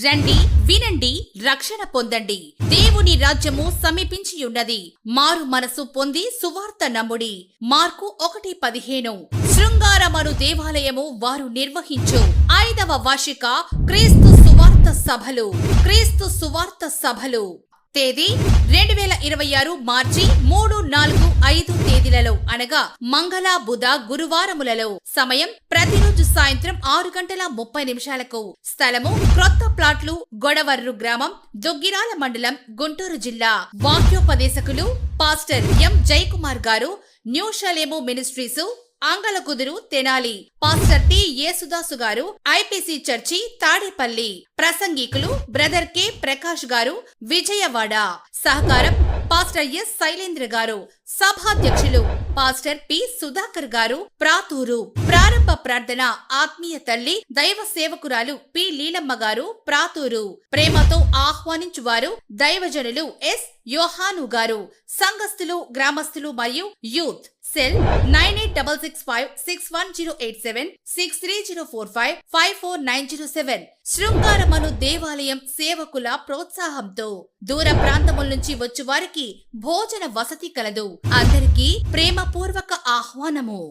రండి వినండి రక్షణ పొందండి. దేవుని రాజ్యము సమీపించియున్నది. మారు మనసు పొంది సువార్త నమ్ముడి. మార్కు 1:15. శృంగారమను దేవాలయము వారు నిర్వహించు 5వ వార్షిక క్రీస్తు సువార్త సభలు. తేదీ 2026 మార్చి 3, 4, 5 తేదీలలో అనగా మంగళ, బుధ, గురువారములలో. సమయం ప్రతిరోజు సాయంత్రం 6:30 స్థలము క్రొత్త ప్లాట్లు, గొడవర్రు గ్రామం, దుగ్గిరాల మండలం, గుంటూరు జిల్లా. వాక్యోపదేశకులు పాస్టర్ ఎం జయకుమార్ గారు, new Shalem ministries, Angalakuduru, Tenali. Pastor T Yesudas గారు, ఐపిసి చర్చి, తాడేపల్లి. ప్రసంగికులు బ్రదర్ కె ప్రకాష్ గారు, విజయవాడ. సహకారం పాస్టర్ ఎస్ శైలేంద్ర గారు. సభాధ్యక్షులు పాస్టర్ పి సుధాకర్ గారు, ప్రాతూరు. ప్రారంభ ప్రార్థన ఆత్మీయ తల్లి దైవ సేవకురాలు పి లీలమ్మ గారు, ప్రాతూరు. ప్రేమతో ఆహ్వానించువారు దైవజనులు ఎస్ యోహాను గారు. సంఘస్థులు, గ్రామస్తులు మరియు యూత్. సెల్ 9866561087, 630455, 54907. శృంగారమను దేవాలయం సేవకుల ప్రోత్సాహంతో దూర ప్రాంతముల నుంచి వచ్చి వారికి భోజన వసతి కలదు. అందరికీ ప్రేమపూర్వక ఆహ్వానము.